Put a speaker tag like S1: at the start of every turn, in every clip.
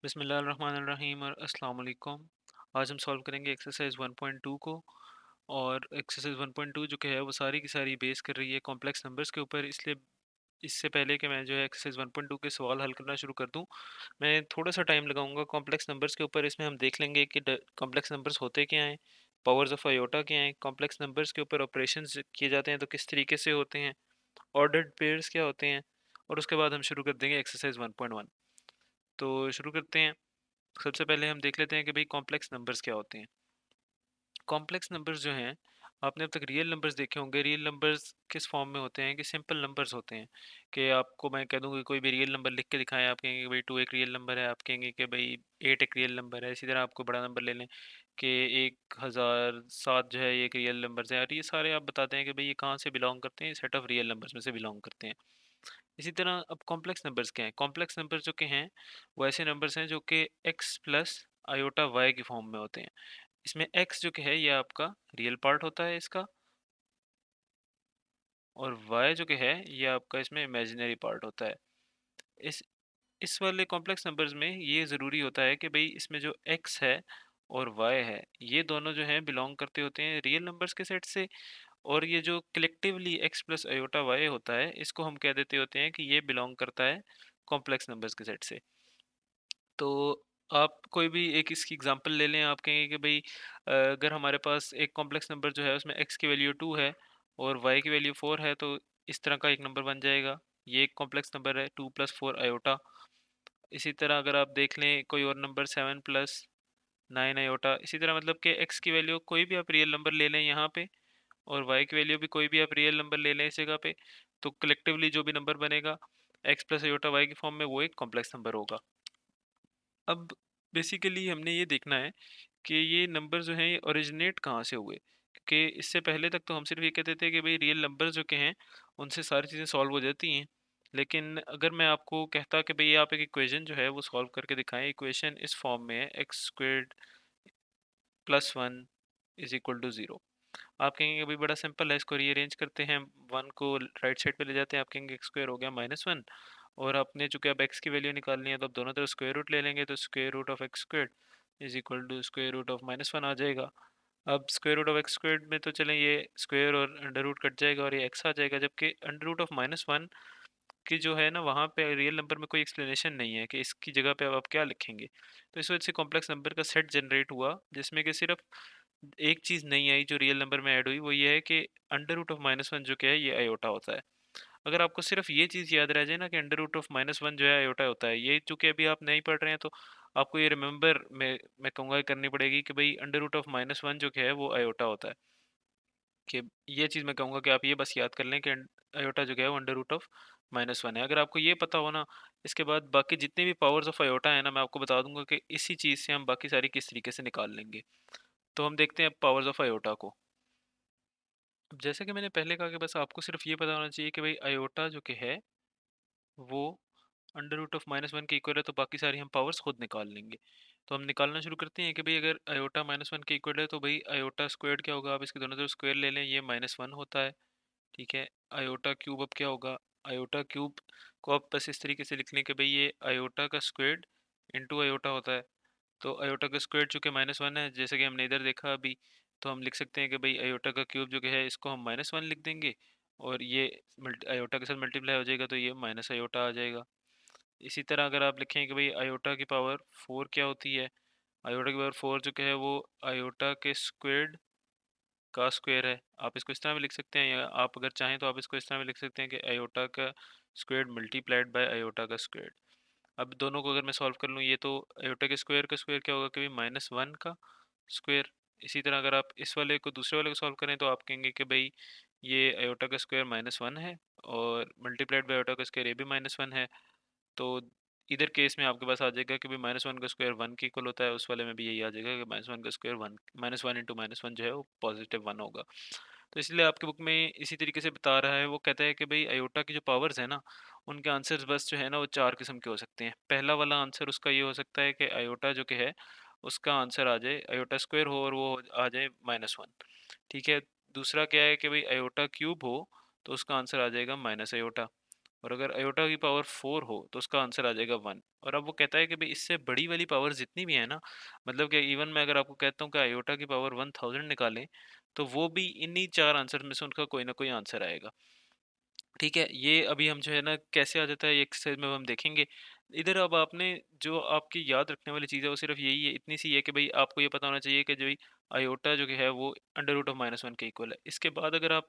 S1: बिस्मिल्लाहिर्रहमानिर्रहीम और अस्सलाम वालेकुम। आज हम सॉल्व करेंगे एक्सरसाइज 1.2 को। और एक्सरसाइज 1.2 जो कि है वो सारी की सारी बेस कर रही है कॉम्प्लेक्स नंबर्स के ऊपर। इसलिए इससे पहले कि मैं जो है एक्सरसाइज 1.2 के सवाल हल करना शुरू कर दूं, मैं थोड़ा सा टाइम लगाऊंगा कॉम्प्लेक्स नंबर्स के ऊपर। इसमें हम देख लेंगे कि कॉम्प्लेक्स नंबर्स होते क्या हैं, पावर्स ऑफ आयोटा क्या हैं, कॉम्प्लेक्स नंबर्स के ऊपर ऑपरेशंस किए जाते हैं तो किस तरीके से होते हैं, ऑर्डर्ड पेयर्स क्या होते हैं। और उसके बाद हम शुरू कर देंगे एक्सरसाइज 1.1। तो शुरू करते हैं। सबसे पहले हम देख लेते हैं कि भाई कॉम्प्लेक्स नंबर्स क्या होते हैं। कॉम्प्लेक्स नंबर्स जो हैं, आपने अब तक रियल नंबर्स देखे होंगे। रियल नंबर्स किस फॉर्म में होते हैं कि सिंपल नंबर्स होते हैं। कि आपको मैं कह दूंगा कि कोई भी रियल नंबर लिख के दिखाएं, आप कहेंगे कि भाई 2 एक रियल नंबर है, आप कहेंगे कि भाई 8 एक रियल नंबर है। इसी तरह आपको बड़ा नंबर ले लें कि 1007 जो है ये एक रियल नंबर है, और ये सारे आप बताते हैं कि भाई ये कहाँ से बिलोंग करते हैं, सेट ऑफ रियल नंबर्स में से बिलोंग करते हैं। इसी तरह अब कॉम्प्लेक्स नंबर्स क्या हैं। कॉम्प्लेक्स नंबर जो के हैं वो ऐसे नंबर्स हैं जो कि एक्स प्लस आयोटा वाई की फॉर्म में होते हैं। इसमें एक्स जो कि है ये आपका रियल पार्ट होता है इसका, और वाई जो कि है ये आपका इसमें इमेजिनरी पार्ट होता है। इस इस वाले कॉम्प्लेक्स नंबर्स में ये ज़रूरी होता है कि भाई इसमें जो एक्स है और वाई है ये दोनों जो हैं बिलोंग करते होते हैं रियल नंबर्स के सेट से। और ये जो collectively x plus iota y होता है इसको हम कह देते होते हैं कि ये बिलोंग करता है कॉम्प्लेक्स नंबर्स के सेट से। तो आप कोई भी एक इसकी एग्जांपल ले लें। आप कहेंगे कि भाई अगर हमारे पास एक कॉम्प्लेक्स नंबर जो है उसमें x की वैल्यू 2 है और y की वैल्यू 4 है, तो इस तरह का एक नंबर बन जाएगा। ये एक कॉम्प्लेक्स नंबर है 2 प्लस 4 आयोटा। इसी तरह अगर आप देख लें कोई और नंबर 7 प्लस 9 आयोटा। इसी तरह मतलब कि x की वैल्यू कोई भी आप रियल नंबर ले लें यहाँ पे, और y की वैल्यू भी कोई भी आप रियल नंबर ले लें इस जगह पे, तो कलेक्टिवली जो भी नंबर बनेगा x प्लस आयोटा y की फॉर्म में वो एक कॉम्प्लेक्स नंबर होगा। अब बेसिकली हमने ये देखना है कि ये नंबर जो हैं ये ओरिजिनेट कहाँ से हुए, क्योंकि इससे पहले तक तो हम सिर्फ ये कहते थे कि भाई रियल नंबर जो के हैं उनसे सारी चीज़ें सॉल्व हो जाती हैं। लेकिन अगर मैं आपको कहता कि भाई आप एक इक्वेशन जो है वो सॉल्व करके दिखाएं, इक्वेशन इस फॉर्म में है x squared plus one is equal to zero. आप कहेंगे कि भाई बड़ा सिंपल है, इसको रीअरेंज करते हैं, वन को राइट साइड पे ले जाते हैं। आप कहेंगे एक्स स्क्वायर हो गया माइनस 1, और आपने चूंकि अब एक्स की वैल्यू निकालनी है तो आप दोनों तरफ स्क्वायर रूट ले लेंगे, तो square root of x square is equal to square root of minus 1 आ जाएगा। अब square root of x square में तो चलें ये स्क्वायर और अंडर रूट कट जाएगा और ये एक्स आ जाएगा, जबकि अंडर रूट ऑफ माइनस 1 की जो है ना वहाँ पे रियल नंबर में कोई एक्सप्लेनेशन नहीं है कि इसकी जगह पे अब आप क्या लिखेंगे। तो इस वजह से कॉम्प्लेक्स नंबर का सेट जनरेट हुआ जिसमें कि सिर्फ एक चीज़ नहीं आई जो रियल नंबर में ऐड हुई, वो ये है कि अंडर रूट ऑफ माइनस 1 जो क्या है ये आयोटा होता है। अगर आपको सिर्फ ये चीज़ याद रह जाए ना कि अंडर रूट ऑफ माइनस 1 जो है आयोटा होता है, ये चूंकि अभी आप नहीं पढ़ रहे हैं तो आपको ये रिमेंबर मैं कहूँगा करनी पड़ेगी कि भाई अंडर रूट ऑफ माइनस 1 जो क्या है वो आयोटा होता है। कि ये चीज़ मैं कहूँगा कि आप ये बस याद कर लें कि आयोटा जो क्या है वो अंडर रूट ऑफ माइनस 1 है। अगर आपको ये पता हो ना, इसके बाद बाकी जितने भी पावर्स ऑफ आयोटा है ना मैं आपको बता दूंगा कि इसी चीज़ से हम बाकी सारी किस तरीके से निकाल लेंगे। तो हम देखते हैं अब पावर्स ऑफ आयोटा को। अब जैसे कि मैंने पहले कहा कि बस आपको सिर्फ ये पता होना चाहिए कि भाई आयोटा जो कि है वो अंडर रूट ऑफ माइनस 1 के इक्वल है, तो बाकी सारी हम पावर्स खुद निकाल लेंगे। तो हम निकालना शुरू करते हैं कि भाई अगर आयोटा माइनस 1 के इक्वल है तो भाई आयोटा स्क्वायर्ड क्या होगा, आप इसके दोनों तरफ स्क्वायर ले लें, ये माइनस 1 होता है। ठीक है, आयोटा क्यूब अब क्या होगा, आयोटा क्यूब को आप बस इस तरीके से लिख लें कि भाई ये आयोटा का स्क्वायर्ड इंटू आयोटा होता है। तो आयोटा का स्क्वायर चूंकि माइनस 1 है, जैसे कि हमने इधर देखा अभी, तो हम लिख सकते हैं कि भाई आयोटा का क्यूब जो कि है इसको हम माइनस 1 लिख देंगे, और ये आयोटा के साथ मल्टीप्लाई हो जाएगा तो ये माइनस आयोटा आ जाएगा। इसी तरह अगर आप लिखें कि भाई आयोटा की पावर 4 क्या होती है, आयोटा की पावर 4 जो कि है वो आयोटा के स्क्वायर्ड का स्क्वायर है। आप इसको इस तरह भी लिख सकते हैं, या आप अगर चाहें तो आप इसको इस तरह भी लिख सकते हैं कि आयोटा का स्क्वायर्ड मल्टीप्लाइड बाय आयोटा का स्क्वायर्ड। अब दोनों को अगर मैं सॉल्व कर लूँ, ये तो आयोटा के स्क्वायर का स्क्वायर क्या होगा कि माइनस 1 का स्क्वायर। इसी तरह अगर आप इस वाले को दूसरे वाले को सॉल्व करें तो आप कहेंगे कि भाई ये आयोटा का स्क्वायर माइनस 1 है और मल्टीप्लाइड बाय आयोटा का स्क्वायर ये भी माइनस 1 है। तो इधर केस में आपके पास आ जाएगा कि भाई माइनस 1 का स्क्वायर 1 के इक्वल होता है, उस वाले में भी यही आ जाएगा कि माइनस 1 का स्क्वायर 1, माइनस 1 इंटू माइनस 1 जो है वो +1 होगा। तो इसलिए आपके बुक में इसी तरीके से बता रहा है, वो कहता है कि भाई आयोटा की जो पावर्स है ना उनके आंसर्स बस जो है ना वो 4 किस्म के हो सकते हैं। पहला वाला आंसर उसका ये हो सकता है कि आयोटा जो कि है उसका आंसर आ जाए आयोटा स्क्वायर हो और वो आ जाए माइनस 1। ठीक है, दूसरा क्या है कि भाई आयोटा क्यूब हो तो उसका आंसर आ जाएगा माइनस आयोटा। और अगर आयोटा की पावर 4 हो तो उसका आंसर आ जाएगा 1। और अब वो कहता है कि भाई इससे बड़ी वाली पावर जितनी भी है ना, मतलब कि इवन मैं अगर आपको कहता हूँ कि आयोटा की पावर 1000 निकालें, तो वो भी इन्हीं 4 आंसर में से उनका कोई ना कोई आंसर आएगा। ठीक है, ये अभी हम जो है ना कैसे आ जाता है ये एक्सरसाइज में अब हम देखेंगे। इधर अब आपने जो आपकी याद रखने वाली चीज़ है वो सिर्फ यही है, इतनी सी है कि भाई आपको ये पता होना चाहिए कि जो आयोटा जो कि है वो अंडर रूट ऑफ -1 के इक्वल है। इसके बाद अगर आप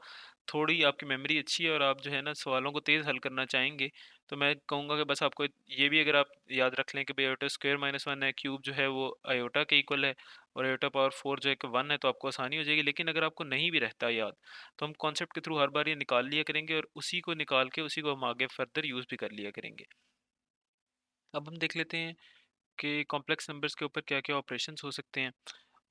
S1: थोड़ी आपकी मेमोरी अच्छी है और आप जो है ना सवालों को तेज़ हल करना चाहेंगे, तो मैं कहूँगा कि बस आपको ये भी अगर आप याद रख लें कि भाई आयोटा स्क्वायर -1 है, क्यूब जो है वो आयोटा के इक्वल है, और आयोटा पावर 4 जो है कि 1 है, तो आपको आसानी हो जाएगी। लेकिन अगर आपको नहीं भी रहता याद, तो हम कॉन्सेप्ट के थ्रू हर बार ये निकाल लिया करेंगे और उसी को निकाल के उसी को हम आगे फर्दर यूज़ भी कर लिया करेंगे। अब हम देख लेते हैं कि कॉम्प्लेक्स नंबर्स के ऊपर क्या-क्या ऑपरेशंस हो सकते हैं।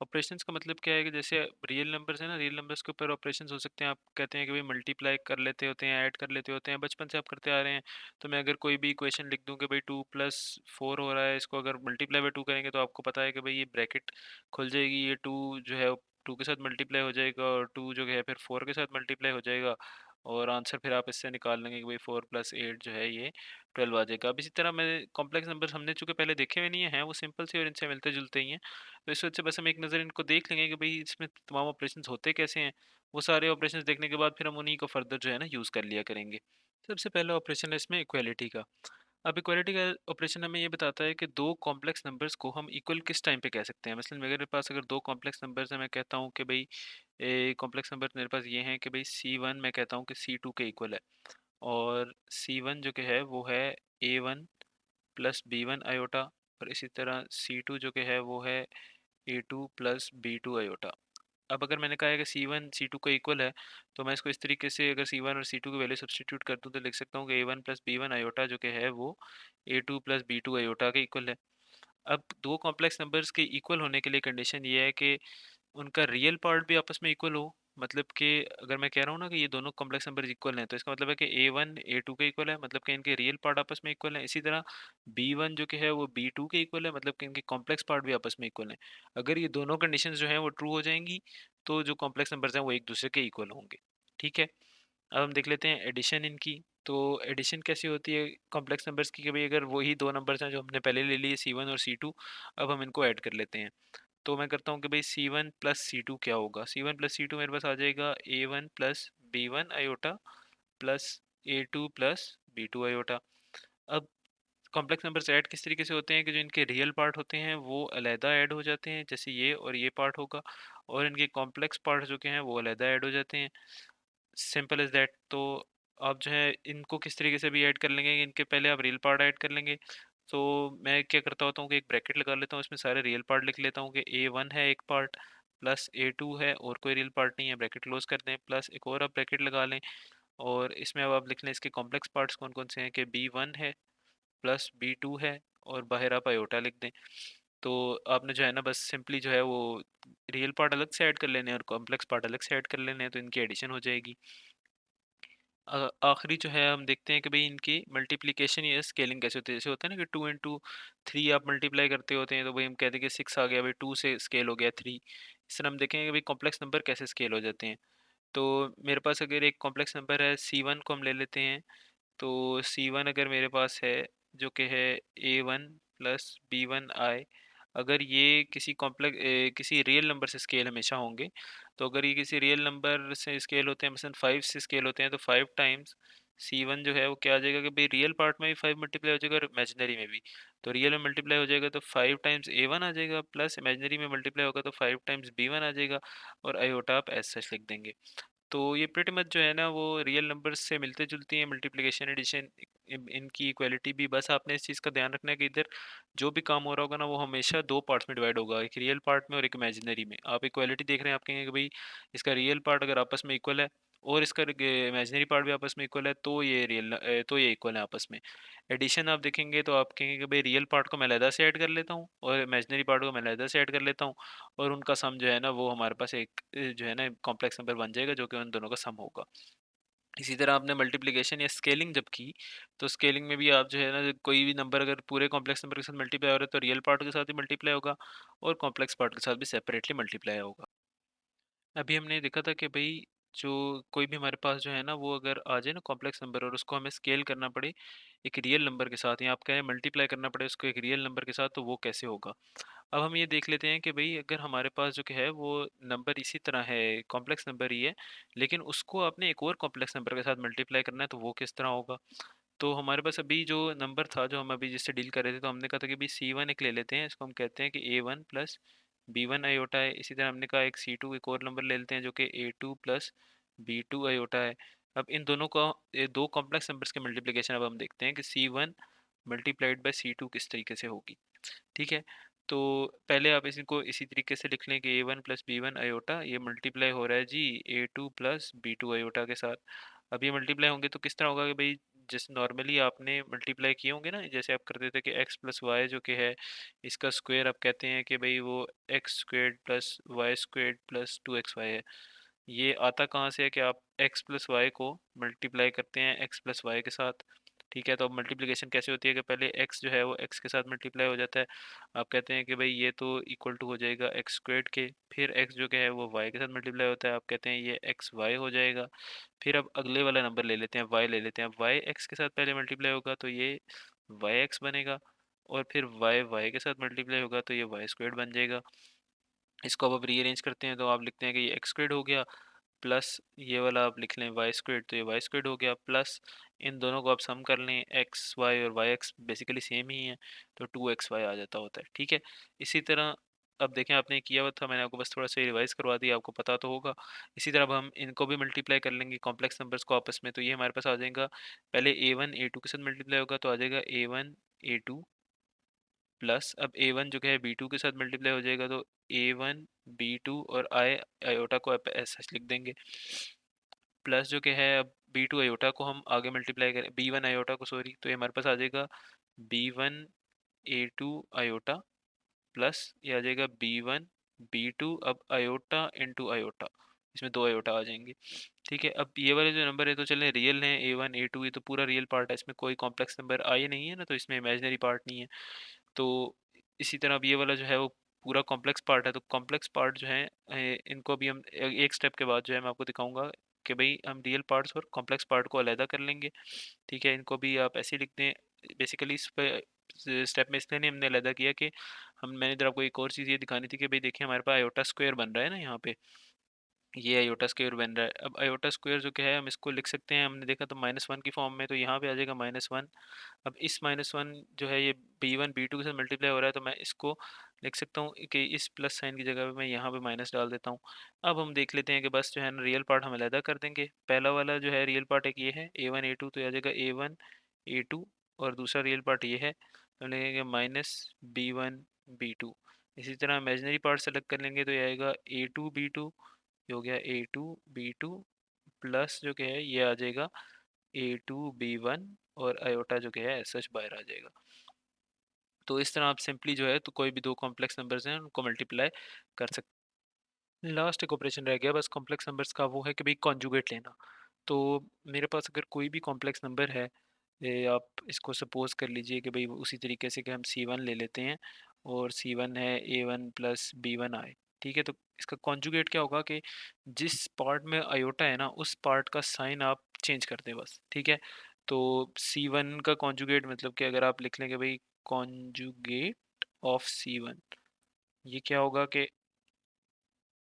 S1: ऑपरेशंस का मतलब क्या है कि जैसे रियल नंबर्स हैं ना, रियल नंबर्स के ऊपर ऑपरेशंस हो सकते हैं। आप कहते हैं कि भाई मल्टीप्लाई कर लेते होते हैं, ऐड कर लेते होते हैं, बचपन से आप करते आ रहे हैं। तो मैं अगर कोई भी इक्वेशन लिख दूं कि भाई 2 प्लस 4 हो रहा है, इसको अगर मल्टीप्लाई बाई 2 करेंगे तो आपको पता है कि भाई ये ब्रैकेट खुल जाएगी, ये 2 जो है 2 के साथ मल्टीप्लाई हो जाएगा और 2 जो है फिर 4 के साथ मल्टीप्लाई हो जाएगा, और आंसर फिर आप इससे निकाल लेंगे कि भाई 4 प्लस 8 जो है ये 12 आ जाएगा। अब इसी तरह मैं कॉम्प्लेक्स नंबर्स हमने चूंकि पहले देखे हुए नहीं हैं, वो सिंपल से और इनसे मिलते जुलते ही हैं, तो इस वजह से बस हम एक नज़र इनको देख लेंगे कि भाई इसमें तमाम ऑपरेशंस होते कैसे हैं। वो सारे ऑपरेशंस देखने के बाद फिर हम उन्हीं को फर्दर जो है ना यूज़ कर लिया करेंगे। सबसे पहला ऑपरेशन है इसमें इक्वालिटी का। अब इक्वालिटी का ऑपरेशन हमें ये बताता है कि दो कॉम्प्लेक्स नंबर्स को हम इक्वल किस टाइम पे कह सकते हैं। मसलन मेरे पास अगर दो कॉम्प्लेक्स नंबर्स हैं, मैं कहता हूँ कि भाई कॉम्प्लेक्स नंबर मेरे पास ये हैं कि भाई C1 मैं कहता हूँ कि C2 के इक्वल है, और C1 जो कि है वो है A1 प्लस B1 आयोटा, और इसी तरह C2 जो कि है वो है A2 प्लस B2 आयोटा। अब अगर मैंने कहा है कि C1 C2 का इक्वल है, तो मैं इसको इस तरीके से अगर C1 और C2 की वैल्यू सब्स्टिट्यूट कर दूं तो लिख सकता हूँ कि A1 प्लस B1 आयोटा जो कि है वो A2 प्लस B2 आयोटा के इक्वल है। अब दो कॉम्प्लेक्स नंबर्स के इक्वल होने के लिए कंडीशन ये है कि उनका रियल पार्ट भी आपस में इक्वल हो। मतलब कि अगर मैं कह रहा हूँ ना कि ये दोनों कॉम्प्लेक्स नंबर इक्वल हैं, तो इसका मतलब है कि A1 A2 के इक्वल है, मतलब कि इनके रियल पार्ट आपस में इक्वल है। इसी तरह B1 जो कि है वो B2 के इक्वल है, मतलब कि इनके कॉम्प्लेक्स पार्ट भी आपस में इक्वल हैं। अगर ये दोनों कंडीशंस जो हैं वो ट्रू हो जाएंगी, तो जो कॉम्प्लेक्स नंबर्स हैं वो एक दूसरे के इक्वल होंगे। ठीक है, अब हम देख लेते हैं एडिशन इनकी। तो एडिशन कैसी होती है कॉम्प्लेक्स नंबर्स की, कि भाई अगर वही दो नंबर्स हैं जो हमने पहले ले लिए C1 और C2, अब हम इनको ऐड कर लेते हैं। तो मैं करता हूँ कि भाई C1 प्लस C2 क्या होगा। C1 प्लस C2 मेरे पास आ जाएगा A1 plus B1 iota plus A2 plus B2 iota. अब कॉम्प्लेक्स नंबर्स ऐड किस तरीके से होते हैं कि जो इनके रियल पार्ट होते हैं वो अलहदा ऐड हो जाते हैं, जैसे ये और ये पार्ट होगा, और इनके कॉम्प्लेक्स पार्ट जो के हैं वो अलहदा ऐड हो जाते हैं। Simple is that. तो आप जो है इनको किस तरीके से भी ऐड कर लेंगे, इनके पहले आप रियल पार्ट ऐड कर लेंगे। तो मैं क्या करता होता हूँ कि एक ब्रैकेट लगा लेता हूँ, इसमें सारे रियल पार्ट लिख लेता हूँ कि A1 है एक पार्ट, प्लस A2 है और कोई रियल पार्ट नहीं है, ब्रैकेट क्लोज कर दें, प्लस एक और आप ब्रैकेट लगा लें, और इसमें अब आप लिख लें इसके कॉम्प्लेक्स पार्ट्स कौन कौन से हैं कि B1 है प्लस B2 है, और बाहर आप आयोटा लिख दें। तो आपने जो है ना बस सिंपली जो है वो रियल पार्ट अलग से ऐड कर लेने हैं और कॉम्प्लेक्स पार्ट अलग से ऐड कर लेने हैं, तो इनकी एडिशन हो जाएगी। आखिरी जो है हम देखते हैं कि भाई इनकी मल्टीप्लिकेशन या स्केलिंग कैसे होती है। जैसे होता है ना कि 2 इंटू 3 आप मल्टीप्लाई करते होते हैं, तो भाई हम कहते हैं कि 6 आ गया, भाई 2 से स्केल हो गया 3। इस तरह हम देखेंगे कि भाई कॉम्प्लेक्स नंबर कैसे स्केल हो जाते हैं। तो मेरे पास अगर एक कॉम्प्लेक्स नंबर है C1 को हम ले लेते हैं। तो C1 अगर मेरे पास है जो कि है A1 प्लस B1 आई, अगर ये किसी रियल नंबर से स्केल हमेशा होंगे, तो अगर ये किसी रियल नंबर से स्केल होते हैं, मसलन 5 से स्केल होते हैं, तो 5 टाइम्स C1 जो है वो क्या आ जाएगा कि भाई रियल पार्ट में भी 5 मल्टीप्लाई हो जाएगा और इमेजिनरी में भी। तो रियल में मल्टीप्लाई हो जाएगा तो 5 टाइम्स A1 आ जाएगा, प्लस इमेजिनरी में मल्टीप्लाई होगा तो 5 टाइम्स B1 आ जाएगा, और आयोटा आप एज सच लिख देंगे। तो ये प्रीटी मच जो है ना वो रियल नंबर्स से मिलते जुलती हैं, मल्टीप्लिकेशन एडिशन इनकी इक्वालिटी भी। बस आपने इस चीज़ का ध्यान रखना है कि इधर जो भी काम हो रहा होगा ना वो हमेशा दो पार्ट्स में डिवाइड होगा, एक रियल पार्ट में और एक इमेजिनरी में। आप इक्वालिटी देख रहे हैं, आप कहेंगे कि भाई इसका रियल पार्ट अगर आपस में इक्वल है और इसका इमेजिनरी पार्ट भी आपस में इक्वल है, तो ये तो ये इक्वल है आपस में। एडिशन आप देखेंगे तो आप कहेंगे कि भाई रियल पार्ट को मैं अलहदा से ऐड कर लेता हूँ और इमेजिनरी पार्ट को मैं अलहदा से ऐड कर लेता हूँ, और उनका सम जो है ना वो हमारे पास एक जो है ना कॉम्प्लेक्स नंबर बन जाएगा जो कि उन दोनों का सम होगा। इसी तरह आपने मल्टीप्लिकेशन या स्केलिंग जब की, तो स्केलिंग में भी आप जो है ना कोई भी नंबर अगर पूरे कॉम्प्लेक्स नंबर के साथ मल्टीप्लाई हो रहा है तो रियल पार्ट के साथ ही मल्टीप्लाई होगा और कॉम्प्लेक्स पार्ट के साथ भी सेपरेटली मल्टीप्लाई होगा। अभी हमने देखा था कि भाई जो कोई भी हमारे पास जो है ना वो अगर आ जाए ना कॉम्प्लेक्स नंबर और उसको हमें स्केल करना पड़े एक रियल नंबर के साथ, या आप कहें मल्टीप्लाई करना पड़े उसको एक रियल नंबर के साथ, तो वो कैसे होगा। अब हम ये देख लेते हैं कि भाई अगर हमारे पास जो कि है वो नंबर इसी तरह है, कॉम्प्लेक्स नंबर ही है, लेकिन उसको आपने एक और कॉम्प्लेक्स नंबर के साथ मल्टीप्लाई करना है, तो वो किस तरह होगा। तो हमारे पास अभी जो नंबर था जो हम अभी जिससे डील कर रहे थे, तो हमने कहा था कि भाई C1 एक ले लेते हैं, इसको हम कहते हैं कि A1 प्लस B1 आयोटा है। इसी तरह हमने कहा एक C2 एक और नंबर ले लेते हैं जो कि A2 प्लस B2 आयोटा है। अब इन दोनों का ये दो कॉम्प्लेक्स नंबर्स के मल्टीप्लिकेशन अब हम देखते हैं कि C1 मल्टीप्लाइड बाय C2 किस तरीके से होगी। ठीक है, तो पहले आप इसको इसी तरीके से लिख लें कि A1 प्लस B1 आयोटा ये मल्टीप्लाई हो रहा है जी A2 प्लस B2 आयोटा के साथ। अब ये मल्टीप्लाई होंगे तो किस तरह होगा कि भाई जैसे नॉर्मली आपने मल्टीप्लाई किए होंगे ना, जैसे आप करते थे कि x प्लस वाई जो कि है इसका स्क्वायर, आप कहते हैं कि भाई वो x squared plus y squared plus 2xy है। ये आता कहाँ से है कि आप x प्लस वाई को मल्टीप्लाई करते हैं x प्लस वाई के साथ। ठीक है, तो अब मल्टीप्लिकेशन कैसे होती है कि पहले x जो है वो x के साथ मल्टीप्लाई हो जाता है। आप कहते हैं कि भाई ये तो इक्वल टू हो जाएगा एक्स स्क्वेड के, फिर x जो कि है वो y के साथ मल्टीप्लाई होता है, आप कहते हैं ये एक्स वाई हो जाएगा। फिर अब अगले वाला नंबर ले लेते हैं, y ले लेते हैं, y x के साथ पहले मल्टीप्लाई होगा तो ये वाई एक्स बनेगा, और फिर y y के साथ मल्टीप्लाई होगा तो ये वाई स्क्वेड बन जाएगा। इसको अब आप रीअरेंज करते हैं तो आप लिखते हैं कि ये एक्स स्क्वेड हो गया, प्लस ये वाला आप लिख लें वाई स्क्वेड, तो ये वाई स्क्वेड हो गया, प्लस इन दोनों को आप सम कर लें, एक्स वाई और वाई एक्स बेसिकली सेम ही है, तो 2xy आ जाता होता है। ठीक है, इसी तरह अब देखें आपने किया हुआ था, मैंने आपको बस थोड़ा सा रिवाइज करवा दिया, आपको पता तो होगा। इसी तरह अब हम इनको भी मल्टीप्लाई कर लेंगे कॉम्प्लेक्स नंबर्स को आपस में, तो ये हमारे पास आ जाएगा, पहले A1 A2 के साथ मल्टीप्लाई होगा तो आ जाएगा A1 A2, प्लस अब A1 जो है B2 के साथ मल्टीप्लाई हो जाएगा तो A1 B2, और आई आयोटा को ऐसा लिख देंगे, प्लस जो कि है अब B2 आयोटा को हम आगे मल्टीप्लाई करें, B1 आयोटा को सॉरी, तो ये हमारे पास आ जाएगा B1 A2 आयोटा, प्लस ये आ जाएगा B1 B2, अब आयोटा इनटू आयोटा, इसमें दो आयोटा आ जाएंगे। ठीक है, अब ये वाले जो नंबर है तो चलें रियल हैं, A1 A2 ये तो पूरा रियल पार्ट है, इसमें कोई कॉम्प्लेक्स नंबर आए नहीं है ना, तो इसमें इमेजिनरी पार्ट नहीं है। तो इसी तरह अब ये वाला जो है वो पूरा कॉम्प्लेक्स पार्ट है, तो कॉम्प्लेक्स पार्ट जो है इनको भी हम एक स्टेप के बाद जो है मैं आपको दिखाऊंगा कि भाई हम रियल पार्ट्स और कॉम्प्लेक्स पार्ट को अलहदा कर लेंगे। ठीक है, इनको भी आप ऐसे ही लिख दें। बेसिकली इस पे स्टेप में इसलिए नहीं हमने अलहदा किया कि हम मैंने इधर आपको एक और चीज़ ये दिखानी थी कि भाई देखिए हमारे पास आयोटा स्क्वायर बन रहा है ना यहाँ पे, ये आयोटा स्क्वायर बन रहा है। अब आयोटा स्क्वायर जो क्या है हम इसको लिख सकते हैं, हमने देखा तो -1 की फॉर्म में, तो यहाँ पे आ जाएगा -1। अब इस -1 जो है ये B1 B2 के साथ मल्टीप्लाई हो रहा है, तो मैं इसको लिख सकता हूँ कि इस प्लस साइन की जगह पे मैं यहाँ पे माइनस डाल देता हूँ। अब हम देख लेते हैं कि बस जो है ना रियल पार्ट हम अलहदा कर देंगे। पहला वाला जो है रियल पार्ट एक ये है A1 A2, तो ये आ जाएगा A1 A2, और दूसरा रियल पार्ट ये है, तो हम लिखेंगे -B1 B2। इसी तरह इमेजिनरी पार्ट सेलेक्ट कर लेंगे तो ये आएगा A2 B2, ये हो गया A2 B2, प्लस जो कि है ये आ जाएगा A2 B1, और आयोटा जो कि है सच बाहर आ जाएगा। तो इस तरह आप सिंपली जो है तो कोई भी दो कॉम्प्लेक्स नंबर्स हैं उनको मल्टीप्लाई कर सकते हैं। लास्ट एक ऑपरेशन रह गया बस कॉम्प्लेक्स नंबर्स का, वो है कि भाई कॉन्जुगेट लेना। तो मेरे पास अगर कोई भी कॉम्प्लेक्स नंबर है, आप इसको सपोज कर लीजिए कि भाई उसी तरीके से कि हम C1 ले लेते हैं, और C1 है A1 प्लस B1 I। ठीक है, तो इसका कॉन्जुगेट क्या होगा कि जिस पार्ट में आयोटा है ना उस पार्ट का साइन आप चेंज कर दें बस। ठीक है, तो C1 का कॉन्जुगेट मतलब कि अगर आप लिख लें कि भाई कॉन्जुगेट ऑफ C1, ये क्या होगा कि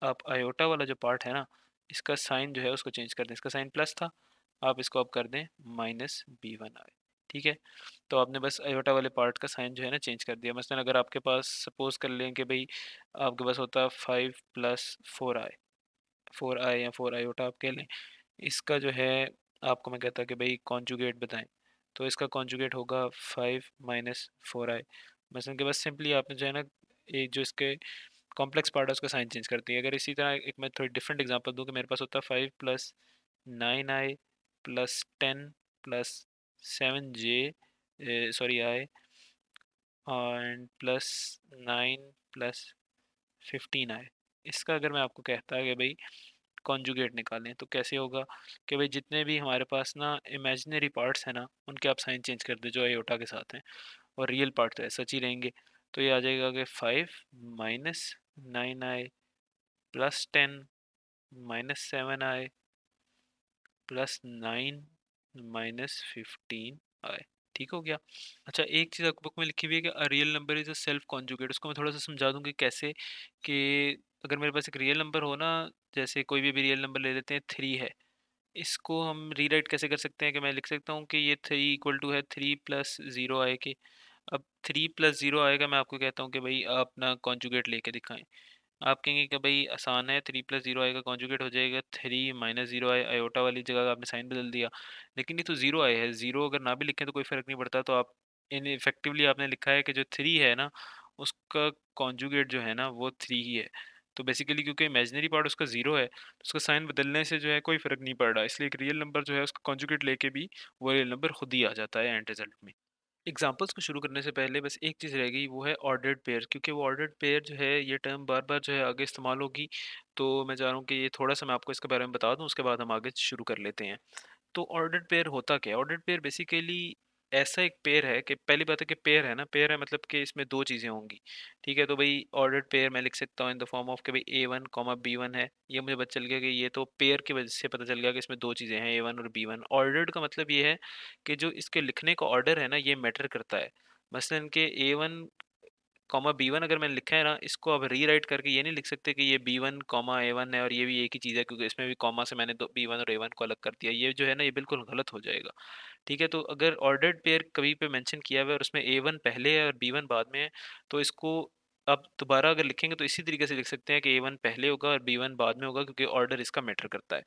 S1: आप आयोटा वाला जो पार्ट है ना इसका साइन जो है उसको चेंज कर दें। इसका साइन प्लस था, आप इसको अब कर दें -B1I। ठीक है, तो आपने बस आयोटा वाले पार्ट का साइन जो है ना चेंज कर दिया। मसलन अगर आपके पास सपोज कर लें कि भाई आपके पास होता 5 + 4I, 4I या 4 आयोटा आप कह लें, इसका जो है आपको मैं कहता कि भाई कॉन्जुगेट बताएं, तो इसका कॉन्जुगेट होगा 5 - 4I। मसलन के बस सिंपली आपने जो है ना एक जो इसके कॉम्प्लेक्स पार्ट है उसका साइन चेंज करती है। अगर इसी तरह एक मैं थोड़ी डिफरेंट एग्जांपल दूं कि मेरे पास होता है 5 + 9I + 10 + 7J sorry I, and +9 + 15I। इसका अगर मैं आपको कहता है कि भाई कॉन्जुगेट निकालें, तो कैसे होगा कि भाई जितने भी हमारे पास ना इमेजिनरी पार्ट्स हैं ना उनके आप साइन चेंज कर दे जो आयोटा के साथ हैं, और रियल पार्ट तो ऐसा ही रहेंगे। तो ये आ जाएगा कि 5 - 9I + 10 - 7I +9 -15 आए। ठीक हो गया। अच्छा, एक चीज़ आपकी बुक में लिखी हुई है कि a real number is a self conjugate. उसको मैं थोड़ा सा समझा दूँ कि कैसे, कि अगर मेरे पास एक रियल नंबर हो ना, जैसे कोई भी रियल नंबर ले लेते हैं, 3 है, इसको हम रीराइट कैसे कर सकते हैं कि मैं लिख सकता हूँ कि ये 3 इक्वल टू है 3 प्लस 0 आए के। अब 3 प्लस 0 आएगा, मैं आपको कहता हूँ कि भाई आप अपना कॉन्जुगेट लेके दिखाएं। आप कहेंगे कि भाई आसान है, 3 प्लस 0 आएगा, कॉन्जुगेट हो जाएगा 3 माइनस 0 आए, आयोटा वाली जगह आपने साइन बदल दिया। लेकिन ये तो 0 आए है, 0 अगर ना भी लिखें तो कोई फ़र्क नहीं पड़ता। तो आप इन इफेक्टिवली आपने लिखा है कि जो 3 है ना, उसका कॉन्जुगेट जो है ना वो 3 ही है। तो बेसिकली क्योंकि इमेजिनरी पार्ट उसका 0 है, तो उसका साइन बदलने से जो है कोई फ़र्क नहीं पड़ रहा, इसलिए एक रियल नंबर जो है उसका कॉन्जुगेट लेके भी वो रियल नंबर खुद ही आ जाता है एंड रिजल्ट में। एग्जाम्पल्स को शुरू करने से पहले बस एक चीज़ रह गई, वो है ऑर्डर्ड पेयर, क्योंकि वो ऑर्डर्ड पेयर जो है ये टर्म बार बार जो है आगे इस्तेमाल होगी। तो मैं चाह रहा हूँ कि ये थोड़ा सा मैं आपको इसके बारे में बता दूँ, उसके बाद हम आगे शुरू कर लेते हैं। तो ऑर्डर्ड पेयर होता क्या है? ऑर्डर्ड पेयर बेसिकली ऐसा एक पेयर है कि पहली बात है कि पेयर है ना, पेयर है मतलब कि इसमें दो चीज़ें होंगी। ठीक है, तो भाई ऑर्डर्ड पेयर मैं लिख सकता हूँ इन द फॉर्म ऑफ कि भाई A1 कॉमा B1 है। ये मुझे पता चल गया कि ये तो पेयर की वजह से पता चल गया कि इसमें दो चीज़ें हैं, A1 और B1। ऑर्डर्ड का मतलब ये है कि जो इसके लिखने का ऑर्डर है ना, ये मैटर करता है। मसलन के A1 कॉमा B1 अगर मैंने लिखा है ना, इसको अब रीराइट करके ये नहीं लिख सकते कि ये B1 कॉमा A1 है और ये भी एक ही चीज़ है, क्योंकि इसमें भी कॉमा से मैंने दो B1 और A1 को अलग कर दिया। ये जो है ना, ये बिल्कुल गलत हो जाएगा। ठीक है, तो अगर ऑर्डर्ड पेयर कभी पे मेंशन किया हुआ है और उसमें A1 पहले है और B1 बाद में है, तो इसको अब दोबारा अगर लिखेंगे तो इसी तरीके से लिख सकते हैं कि A1 पहले होगा और B1 बाद में होगा, क्योंकि ऑर्डर इसका मैटर करता है।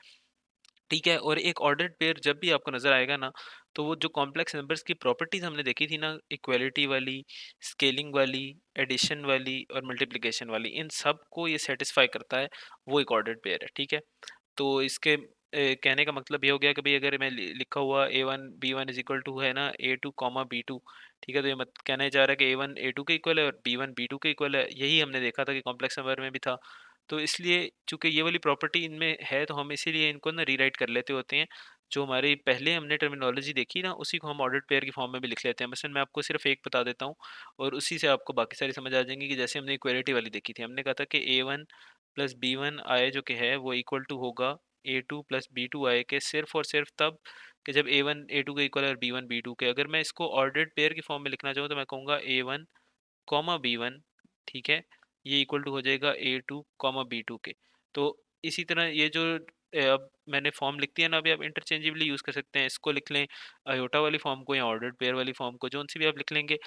S1: ठीक है, और एक ऑर्डर्ड पेयर जब भी आपको नज़र आएगा ना, तो वो जो कॉम्प्लेक्स नंबर्स की प्रॉपर्टीज़ हमने देखी थी ना, इक्वालिटी वाली, स्केलिंग वाली, एडिशन वाली और मल्टीप्लिकेशन वाली, इन सब को ये सेटिस्फाई करता है, वो एक ऑर्डर्ड पेयर है। ठीक है, तो इसके कहने का मतलब ये हो गया कि भाई अगर मैं लिखा हुआ A1 B1 is equal to है ना A2 कॉमा B2। ठीक है, तो ये मत कहना चाह रहा है कि A1 A2 के इक्वल है और B1 B2 के इक्वल है। यही हमने देखा था कि कॉम्प्लेक्स नंबर में भी था। तो इसलिए चूंकि ये वाली प्रॉपर्टी इनमें है, तो हम इसीलिए इनको ना रीराइट कर लेते होते हैं। जो हमारी पहले हमने टर्मिनोलॉजी देखी ना, उसी को हम ऑर्डर्ड पेयर की फॉर्म में भी लिख लेते हैं। मसलन मैं आपको सिर्फ एक बता देता हूँ और उसी से आपको बाकी सारी समझ आ जाएंगी। कि जैसे हमने इक्वालिटी वाली देखी थी, हमने कहा था कि A1 प्लस B1 आए जो कि है वो इक्वल टू होगा A2 प्लस B2 आए के, सिर्फ और सिर्फ तब कि जब A1 A2 के इक्वल है और B1 B2 के। अगर मैं इसको ऑर्डर्ड पेयर की फॉर्म में लिखना चाहूँ तो मैं कहूँगा A1 कॉमा B1। ठीक है, ये इक्वल टू हो जाएगा A2 कॉमा B2 के। तो इसी तरह ये जो अब मैंने फॉर्म लिख दिया ना, अभी आप इंटरचेंजेबली यूज़ कर सकते हैं। इसको लिख लें अयोटा वाली फॉर्म को या ऑर्डर्ड पेयर वाली फॉर्म को, जोन सी भी आप लिख लेंगे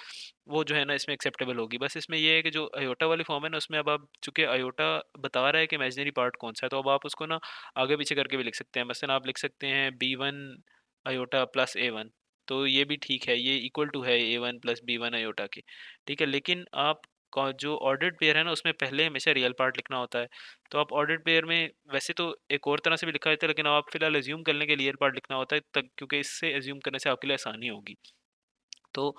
S1: वो जो है ना इसमें एक्सेप्टेबल होगी। बस इसमें ये है कि जो अयोटा वाली फॉर्म है ना, उसमें अब आप चूंकि अयोटा बता रहा है कि इमेजिनरी पार्ट कौन सा है, तो अब आप उसको ना आगे पीछे करके भी लिख सकते हैं। मसलन आप लिख सकते हैं B1 अयोटा प्लस A1। तो ये भी ठीक है, ये इक्वल टू है A1 प्लस B1 अयोटा के। ठीक है, लेकिन आप जो ऑर्डर्ड पेयर है ना, उसमें पहले हमेशा रियल पार्ट लिखना होता है। तो आप ऑर्डर्ड पेयर में वैसे तो एक और तरह से भी लिखा जाता है, लेकिन अब आप फिलहाल एज्यूम करने के लिए रियल पार्ट लिखना होता है तक, क्योंकि इससे एज्यूम करने से आपके लिए आसानी होगी। तो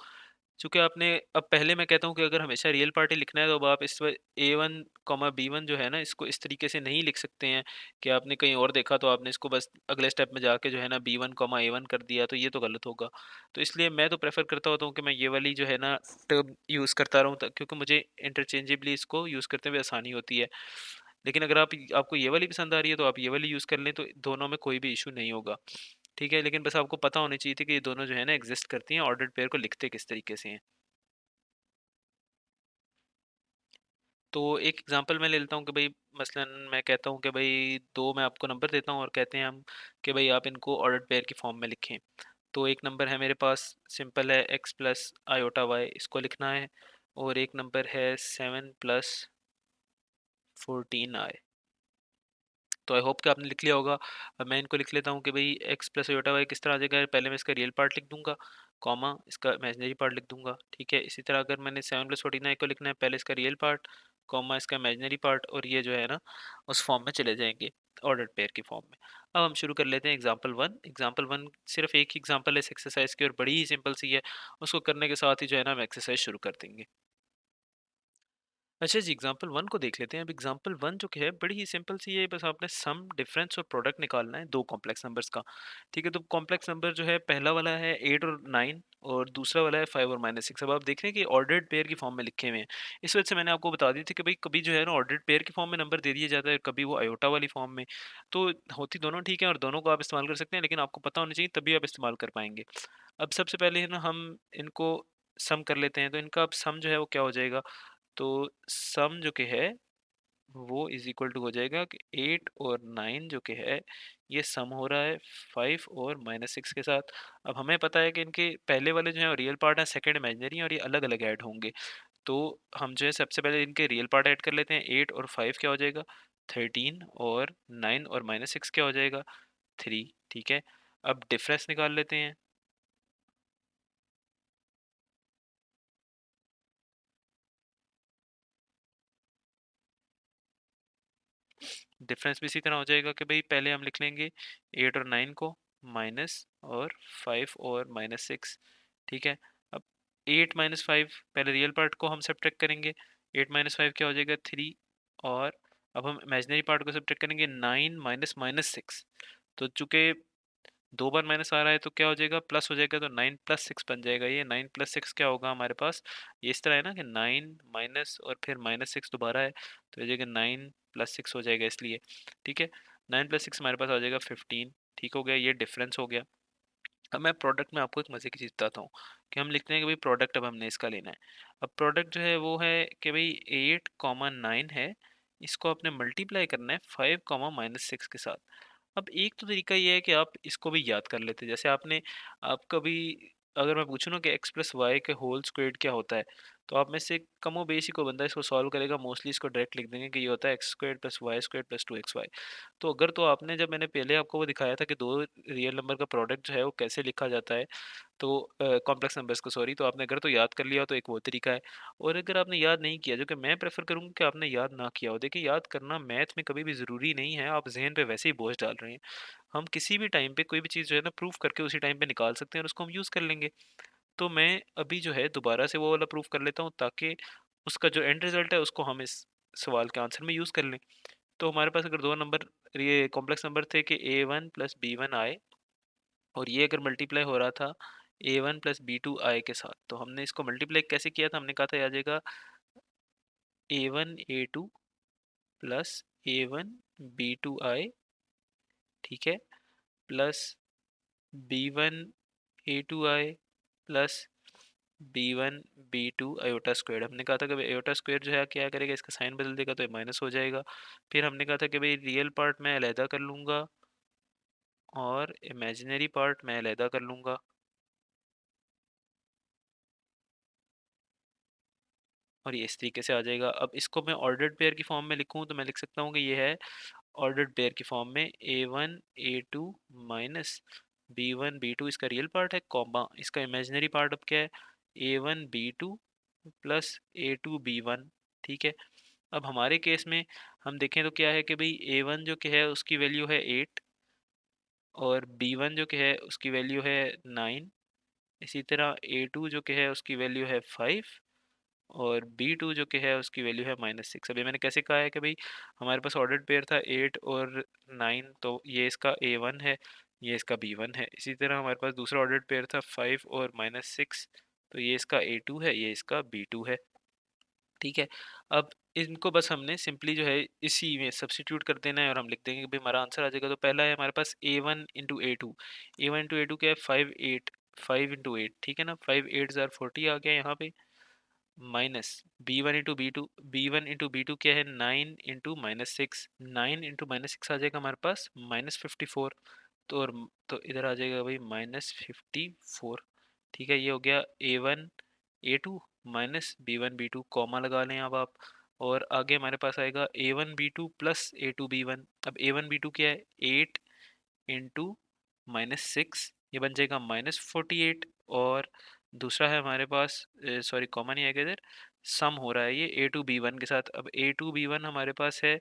S1: चूँकि आपने अब पहले मैं कहता हूँ कि अगर हमेशा रियल पार्ट ही लिखना है, तो अब आप इस A1 कॉमा B1 जो है ना, इसको इस तरीके से नहीं लिख सकते हैं कि आपने कहीं और देखा तो आपने इसको बस अगले स्टेप में जाके जो है ना B1 कॉमा A1 कर दिया, तो ये तो गलत होगा। तो इसलिए मैं तो प्रेफर करता होता हूँ कि मैं ये वाली जो है ना टर्म यूज़ करता रहूँ, क्योंकि मुझे इंटरचेंजेबली इसको यूज़ करते हुए आसानी होती है। लेकिन अगर आपको ये वाली पसंद आ रही है तो आप ये वाली यूज़ कर लें, तो दोनों में कोई भी इशू नहीं होगा। ठीक है, लेकिन बस आपको पता होनी चाहिए थी कि ये दोनों जो है ना एग्जिस्ट करती हैं, ऑर्डर्ड पेयर को लिखते किस तरीके से हैं। तो एक एग्जांपल मैं ले लेता हूँ कि भाई मसलन मैं कहता हूँ कि भाई दो मैं आपको नंबर देता हूँ और कहते हैं हम कि भाई आप इनको ऑर्डर्ड पेयर की फॉर्म में लिखें। तो एक नंबर है मेरे पास, सिंपल है, x प्लस आयोटा वाई, इसको लिखना है। और एक नंबर है 7 + 14i। तो आई होप कि आपने लिख लिया होगा। अब मैं इनको लिख लेता हूँ कि भाई x प्लस आयोटा वाई किस तरह आ जाएगा। पहले मैं इसका रियल पार्ट लिख दूंगा, कॉमा इसका इमेजिनरी पार्ट लिख दूंगा। ठीक है, इसी तरह अगर मैंने 7 + 14i को लिखना है, पहले इसका रियल पार्ट, कॉमा इसका इमेजिनरी पार्ट, और ये जो है ना उस फॉर्म में चले जाएंगे, ऑर्डर्ड पेयर की फॉर्म में। अब हम शुरू कर लेते हैं एग्जाम्पल 1। एग्जाम्पल 1 सिर्फ एक ही एग्जाम्पल है इस एक्सरसाइज की और बड़ी ही सिंपल सी है। उसको करने के साथ ही जो है ना हम एक्सरसाइज शुरू कर देंगे। अच्छा जी, एग्जाम्पल 1 को देख लेते हैं। अब एग्जाम्पल 1 जो कि है बड़ी ही सिंपल सी है, बस आपने सम, डिफरेंस और प्रोडक्ट निकालना है दो कॉम्प्लेक्स नंबर्स का। ठीक है, तो कॉम्प्लेक्स नंबर जो है पहला वाला है 8 और 9। और दूसरा वाला है 5 और -6। अब आप देख रहे हैं कि ऑर्डर्ड पेयर की फॉर्म में लिखे हुए हैं। इस वजह से मैंने आपको बता दी थी कि भाई कभी जो है ना ऑर्डर्ड पेयर की फॉर्म में नंबर दे दिया जाता है, कभी वो आयोटा वाली फॉर्म में। तो होती दोनों ठीक है और दोनों को आप इस्तेमाल कर सकते हैं, लेकिन आपको पता होना चाहिए तभी आप इस्तेमाल कर पाएंगे। अब सबसे पहले है ना हम इनको सम कर लेते हैं। तो इनका अब सम जो है वो क्या हो जाएगा, तो सम जो कि है वो इज इक्वल टू हो जाएगा कि 8 और 9 जो कि है ये सम हो रहा है 5 और -6 के साथ। अब हमें पता है कि इनके पहले वाले जो है रियल पार्ट है, सेकंड इमेजिनरी है, और ये अलग अलग ऐड होंगे। तो हम जो है सबसे पहले इनके रियल पार्ट ऐड कर लेते हैं। 8 और 5 क्या हो जाएगा 13, और 9 और -6 क्या हो जाएगा 3। ठीक है, अब डिफरेंस निकाल लेते हैं। डिफरेंस भी इसी तरह हो जाएगा कि भाई पहले हम लिख लेंगे 8 और 9 को, माइनस और 5 और -6। ठीक है, अब 8 -5 पहले रियल पार्ट को हम सब्ट्रैक्ट करेंगे। 8 -5 क्या हो जाएगा 3, और अब हम इमेजिनरी पार्ट को सब्ट्रैक्ट करेंगे 9 -6। तो चूंकि दो बार माइनस आ रहा है तो क्या हो जाएगा प्लस हो जाएगा, तो 9 + 6 बन जाएगा। ये 9 + 6 क्या होगा हमारे पास, ये इस तरह है ना कि 9 माइनस और फिर -6 दोबारा है, तो ये जगह 9 + 6 हो जाएगा इसलिए। ठीक है, 9 + 6 हमारे पास आ जाएगा 15। ठीक हो गया, ये डिफरेंस हो गया। अब मैं प्रोडक्ट में आपको एक मज़े की चीज़ बताता हूँ कि हम लिखते हैं कि भाई प्रोडक्ट अब हमने इसका लेना है। अब प्रोडक्ट जो है वो है कि भाई 8, 9 है, इसको आपने मल्टीप्लाई करना है 5, -6 के साथ। अब एक तो तरीका ये है कि आप इसको भी याद कर लेते हैं। जैसे आप कभी अगर मैं पूछूँ ना कि x + y के होल स्क्वायर्ड क्या होता है, तो आप में से कमोबेश ही कोई बंदा इसको सॉल्व करेगा, मोस्टली इसको डायरेक्ट लिख देंगे कि ये होता है x² + y² + 2xy। तो अगर तो आपने जब मैंने पहले आपको वो दिखाया था कि दो रियल नंबर का प्रोडक्ट जो है वो कैसे लिखा जाता है, तो कॉम्प्लेक्स नंबर्स को सॉरी, तो आपने अगर तो याद कर लिया हो तो एक वो तरीका है। और अगर आपने याद नहीं किया, जो कि मैं प्रेफर करूँगा कि आपने याद ना किया हो। देखिए याद करना मैथ में कभी भी ज़रूरी नहीं है, आप ज़हन पे वैसे ही बोझ डाल रहे हैं। हम किसी भी टाइम पे कोई भी चीज़ जो है ना प्रूफ करके उसी टाइम पे निकाल सकते हैं और उसको हम यूज़ कर लेंगे। तो मैं अभी जो है दोबारा से वो वाला प्रूफ कर लेता हूँ, ताकि उसका जो एंड रिजल्ट है उसको हम इस सवाल के आंसर में यूज़ कर लें। तो हमारे पास अगर दो नंबर, ये कॉम्प्लेक्स नंबर थे कि A1 + B1 आए, और ये अगर मल्टीप्लाई हो रहा था A1 + B2 आई के साथ, तो हमने इसको मल्टीप्लाई कैसे किया था, हमने कहा था आ जाएगा A1 A2 + A1 B2 I, ठीक है, plus B1 A2 I plus B1 B2 iota square. हमने कहा था कि भाई आयोटा स्क्वायर जो है क्या करेगा, इसका साइन बदल देगा तो ये माइनस हो जाएगा। फिर हमने कहा था कि भाई रियल पार्ट मैं अलहदा कर लूँगा और इमेजिनरी पार्ट मैं अलहदा कर लूँगा। और ये इस तरीके से आ जाएगा। अब इसको मैं ऑर्डर्ड पेयर की फॉर्म में लिखूँ तो मैं लिख सकता हूँ कि ये है ऑर्डर्ड पेयर की फॉर्म में A1 A2 minus B1 B2 इसका रियल पार्ट है, कॉमा इसका इमेजिनरी पार्ट अब क्या है A1 B2 plus A2 B1। ठीक है, अब हमारे केस में हम देखें तो क्या है कि भाई A1 जो कि है उसकी वैल्यू है 8, और B1 जो कि है उसकी वैल्यू है 9। इसी तरह A2 जो कि है उसकी वैल्यू है 5, और B2 जो कि है उसकी वैल्यू है -6। अभी मैंने कैसे कहा है कि भाई हमारे पास ऑर्डर्ड पेयर था 8 और 9, तो ये इसका A1 है, ये इसका B1 है। इसी तरह हमारे पास दूसरा ऑर्डर्ड पेयर था 5 और -6, तो ये इसका A2 है, ये इसका B2 है। ठीक है, अब इनको बस हमने सिंपली जो है इसी में सब्स्टिट्यूट कर देना है और हम लिख देंगे कि भाई हमारा आंसर आ जाएगा। तो पहला है हमारे पास A1 into A2। A1 into A2 क्या है 5 8, 5 इंटू 8, ठीक है ना, 5 8 ज़ार 40 आ गया यहाँ पे, minus b one into b two क्या है 9 इंटू -6, 9 इंटू -6 आ जाएगा हमारे पास -54। तो और तो इधर आ जाएगा भाई -54। ठीक है, ये हो गया A1 A2 -B1 B2, comma लगा लें अब आप। और आगे हमारे पास आएगा A1 B2 plus A2 B1। अब A1 B2 क्या है 8 इंटू -6, ये बन जाएगा -48। और दूसरा है हमारे पास, सॉरी कॉमन ही आएगा इधर, सम हो रहा है ये A2 B1 के साथ। अब A2 B1 हमारे पास है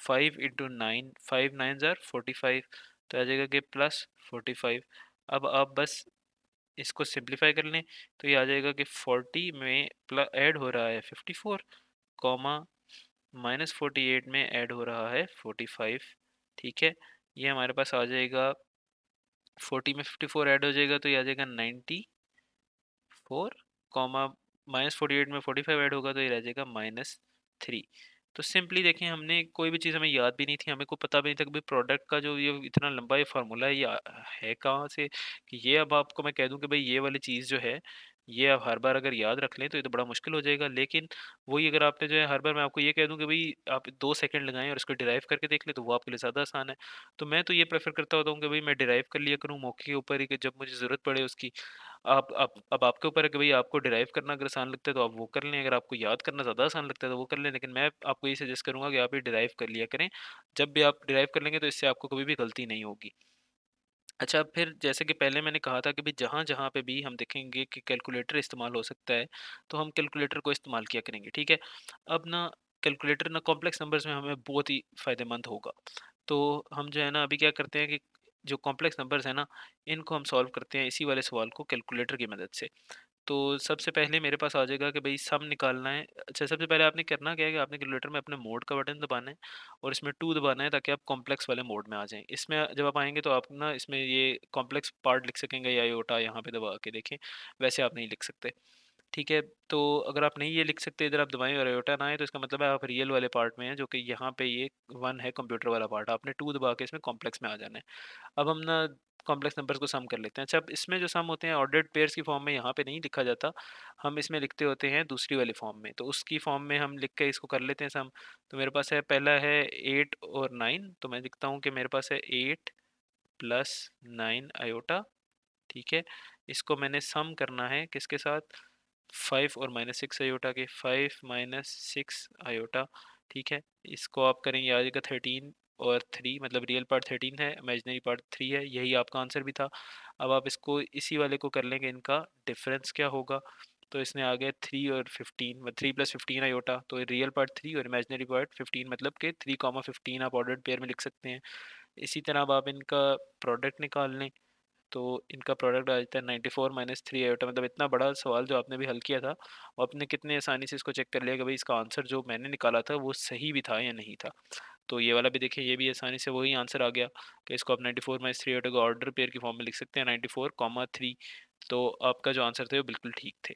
S1: 5 इंटू 9, 5 9 ज़ार 45, तो आ जाएगा कि +45। अब आप बस इसको सिंप्लीफाई कर लें तो ये आ जाएगा कि 40 में ऐड हो रहा है 54, कॉमा -48 में ऐड हो रहा है 45। ठीक है, ये हमारे पास आ जाएगा 40 में 54 ऐड हो जाएगा तो ये आ जाएगा 90, 4 कॉमा -48 में 45 ऐड होगा तो ये रह जाएगा -3। तो सिंपली देखें, हमने कोई भी चीज़ हमें याद भी नहीं थी, हमें को पता भी नहीं था कि भाई प्रोडक्ट का जो ये इतना लंबा ये फार्मूला है, ये है कहाँ से, कि ये अब आपको मैं कह दूं कि भाई ये वाली चीज़ जो है ये आप हर बार अगर याद रख लें तो ये तो बड़ा मुश्किल हो जाएगा। लेकिन वही अगर आपने जो है हर बार मैं आपको ये कह दूं कि भाई आप 2 सेकंड लगाएं और इसको डिराइव करके देख लें, तो वो आपके लिए ज़्यादा आसान है। तो मैं तो ये प्रेफर करता होता हूँ कि भाई मैं डिराइव कर लिया करूँ मौके के ऊपर ही, कि जब मुझे ज़रूरत पड़े उसकी। आप अब आपके ऊपर है कि भाई आपको डिराइव करना अगर आसान लगता है तो आप वो कर लें, अगर आपको याद करना ज़्यादा आसान लगता है तो वो कर लें। लेकिन मैं आपको ये सजेस्ट करूंगा कि आप ये डिराइव कर लिया करें। जब भी आप डिराइव कर लेंगे तो इससे आपको कभी भी गलती नहीं होगी। अच्छा, फिर जैसे कि पहले मैंने कहा था कि भाई जहाँ-जहाँ पे भी हम देखेंगे कि कैलकुलेटर इस्तेमाल हो सकता है, तो हम कैलकुलेटर को इस्तेमाल किया करेंगे, ठीक है? अब ना कैलकुलेटर ना कॉम्प्लेक्स नंबर्स में हमें बहुत ही फ़ायदेमंद होगा। तो हम जो है ना अभी क्या करते हैं कि जो कॉम्प्लेक्स नंबर्स हैं ना, इनको हम सॉल्व करते हैं इसी वाले सवाल को कैलकुलेटर की मदद से। तो सबसे पहले मेरे पास आ जाएगा कि भाई सम निकालना है। अच्छा, सबसे पहले आपने करना क्या है कि आपने कैलकुलेटर में अपने मोड का बटन दबाना है और इसमें 2 दबाना है, ताकि आप कॉम्प्लेक्स वाले मोड में आ जाएँ। इसमें जब आप आएँगे तो आप ना इसमें ये कॉम्प्लेक्स पार्ट लिख सकेंगे या आयोटा यहाँ पे दबा के देखें, वैसे आप नहीं लिख सकते। ठीक है, तो अगर आप नहीं ये लिख सकते, इधर आप दबाएँ और आयोटा ना आए, तो इसका मतलब है आप रियल वाले पार्ट में हैं, जो कि यहाँ पे ये 1 है कंप्यूटर वाला पार्ट। आपने 2 दबा के इसमें कॉम्प्लेक्स में आ जाना है। अब हम ना कॉम्प्लेक्स नंबर्स को सम कर लेते हैं। अच्छा, अब इसमें जो सम होते हैं ऑर्डर्ड पेयर्स की फॉर्म में यहाँ पे नहीं लिखा जाता, हम इसमें लिखते होते हैं दूसरी वाली फॉर्म में। तो उसकी फॉर्म में हम लिख के इसको कर लेते हैं सम। तो मेरे पास है, पहला है 8 और 9, तो मैं लिखता हूँ कि मेरे पास है 8 प्लस 9 आयोटा, ठीक है? इसको मैंने सम करना है किसके साथ? 5 और -6 आयोटा के, 5 माइनस 6 आयोटा, ठीक है? इसको आप करेंगे, आ जाएगा 13 और 3, मतलब रियल पार्ट 13 है, इमेजिनरी पार्ट 3 है, यही आपका आंसर भी था। अब आप इसको इसी वाले को कर लेंगे, इनका डिफरेंस क्या होगा? तो इसमें आ गया 3 और 15, 3 प्लस 15 आयोटा, तो रियल पार्ट 3 और इमेजिनरी पार्ट 15, मतलब कि 3, 15 आप ऑर्डर्ड पेयर में लिख सकते हैं। इसी तरह अब आप इनका प्रोडक्ट निकाल लें, तो इनका प्रोडक्ट आ जाता है 94 माइनस 3 आयोटा। मतलब इतना बड़ा सवाल जो आपने भी हल किया था, और आपने कितने आसानी से इसको चेक कर लिया कि भाई इसका आंसर जो मैंने निकाला था वो सही भी था या नहीं था। तो ये वाला भी देखिए, ये भी आसानी से वही आंसर आ गया कि इसको आप 94 माइनस 3 आयोटा को ऑर्डर पेयर की फॉर्म में लिख सकते हैं, 94 कॉमा 3। तो आपका जो आंसर थे वो बिल्कुल ठीक थे।